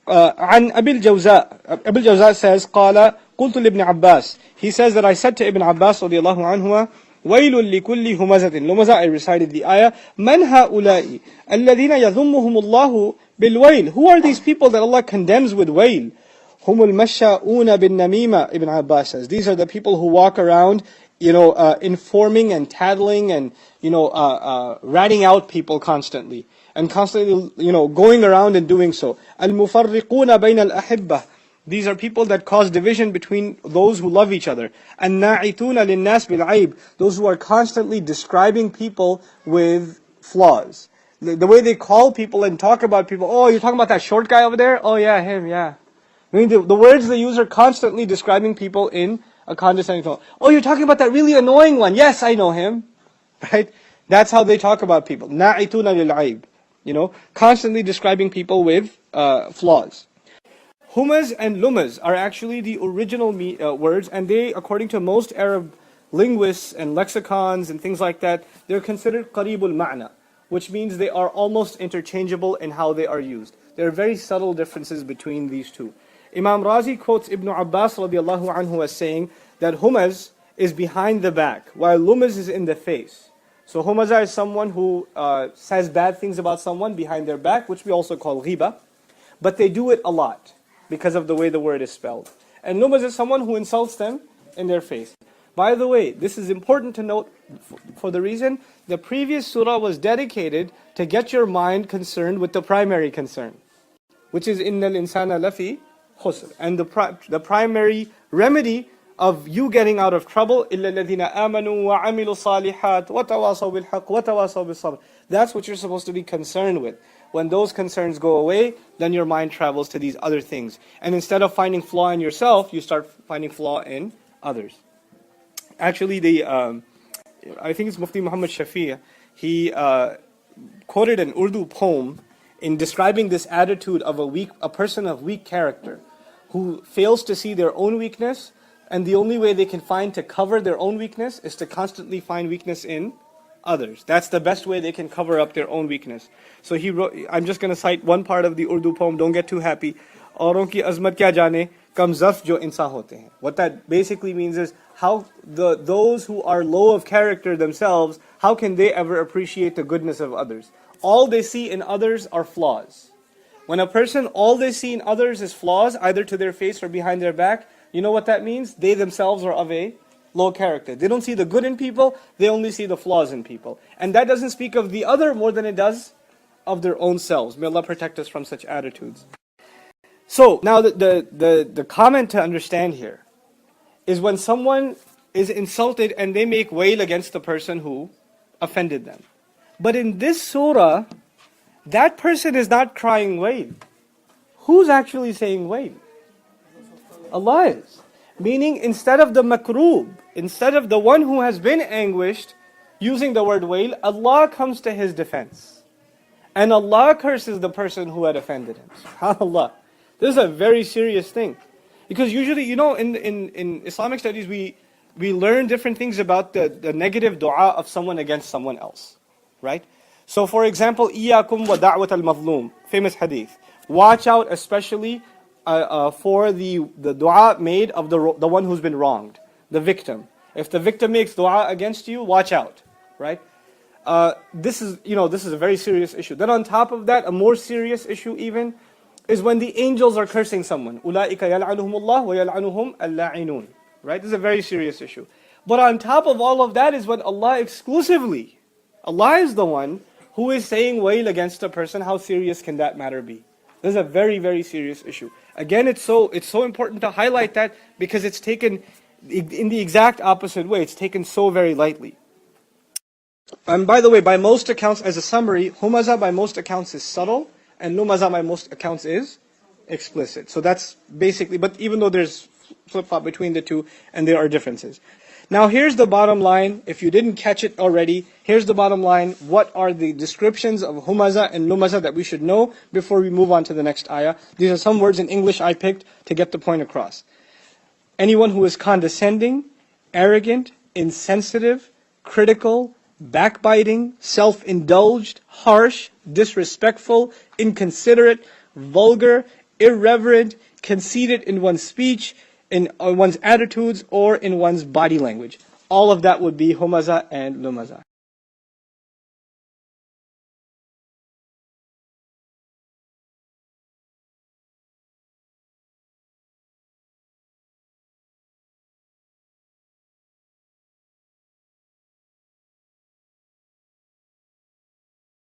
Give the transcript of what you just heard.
عن أبي الجوزاء says قال قلت لابن عباس, he says that I said to Ibn Abbas رضي الله عنهما, ويل لكل همزة لمزة, I recited the ayah, من هؤلاء الذين يذمهم الله بالويل, who are these people that Allah condemns with wail? هم المشاؤون بالنميمة, Ibn Abbas says, these are the people who walk around, informing and tattling and, ratting out people constantly. And constantly, going around and doing so. Al-mufarriquna bayna al-ahibbah. These are people that cause division between those who love each other. An-na'ituna lin-nas bil-aib. Those who are constantly describing people with flaws. The way they call people and talk about people. Oh, you're talking about that short guy over there? Oh yeah, him, yeah. I mean, the words they use are constantly describing people in a condescending tone. Oh, you're talking about that really annoying one? Yes, I know him. Right? That's how they talk about people. Na'ituna lil-aib. Constantly describing people with flaws. Humaz and lumaz are actually the original words, and they, according to most Arab linguists and lexicons and things like that, they're considered qaribul ma'na, which means they are almost interchangeable in how they are used. There are very subtle differences between these two. Imam Razi quotes Ibn Abbas radiallahu anhu as saying that humaz is behind the back, while lumaz is in the face. So Humaza is someone who says bad things about someone behind their back, which we also call ghiba. But they do it a lot because of the way the word is spelled. And Lumaz is someone who insults them in their face. By the way, this is important to note for the reason the previous surah was dedicated to get your mind concerned with the primary concern, which is innal insana lafi khusr. And the primary remedy of you getting out of trouble, إِلَّا الَّذِينَ آمَنُوا وَعَمِلُوا الصَّالِحَاتِ وَتَوَاصَوْا بِالْحَقِّ وَتَوَاصَوْا بِالصَّبْرِ. That's what you're supposed to be concerned with. When those concerns go away, then your mind travels to these other things. And instead of finding flaw in yourself, you start finding flaw in others. Actually, I think it's Mufti Muhammad Shafi, he quoted an Urdu poem in describing this attitude of a person of weak character who fails to see their own weakness, and the only way they can find to cover their own weakness is to constantly find weakness in others. That's the best way they can cover up their own weakness. So he wrote, I'm just going to cite one part of the Urdu poem, don't get too happy. Auron ki azmat kya jane, kam zaf jo insa hote hain. What that basically means is, how those who are low of character themselves, how can they ever appreciate the goodness of others? All they see in others are flaws. When a person, all they see in others is flaws, either to their face or behind their back, you know what that means? They themselves are of a low character. They don't see the good in people, they only see the flaws in people. And that doesn't speak of the other more than it does of their own selves. May Allah protect us from such attitudes. So, now the comment to understand here is when someone is insulted and they make wail against the person who offended them. But in this surah, that person is not crying wail. Who's actually saying wail? Allah is. Meaning, instead of the makroob, instead of the one who has been anguished, using the word wail, Allah comes to his defense. And Allah curses the person who had offended him. SubhanAllah. This is a very serious thing. Because usually, in Islamic studies, we learn different things about the negative dua of someone against someone else. Right? So for example, إِيَّاكُمْ وَدَعْوَةَ الْمَظْلُومِ, famous hadith. Watch out especially for the dua made of the one who's been wronged, the victim. If the victim makes dua against you, watch out, right? This is a very serious issue. Then on top of that, a more serious issue even is when the angels are cursing someone. أُولَٰئِكَ يَلْعَنُهُمُ اللَّهُ وَيَلْعَنُهُمْ اللَّاعِنُونَ. Right? This is a very serious issue. But on top of all of that is when Allah exclusively, Allah is the one who is saying wail against a person. How serious can that matter be? This is a very, very serious issue. Again, it's so important to highlight that because it's taken in the exact opposite way. It's taken so very lightly. And by the way, by most accounts, as a summary, Humaza by most accounts is subtle, and Lumaza by most accounts is explicit. So that's basically, but even though there's flip-flop between the two, and there are differences. Now here's the bottom line. If you didn't catch it already, here's the bottom line. What are the descriptions of Humaza and Lumaza that we should know before we move on to the next ayah? These are some words in English I picked to get the point across. Anyone who is condescending, arrogant, insensitive, critical, backbiting, self-indulged, harsh, disrespectful, inconsiderate, vulgar, irreverent, conceited in one's speech, in one's attitudes, or in one's body language. All of that would be humaza and lumaza.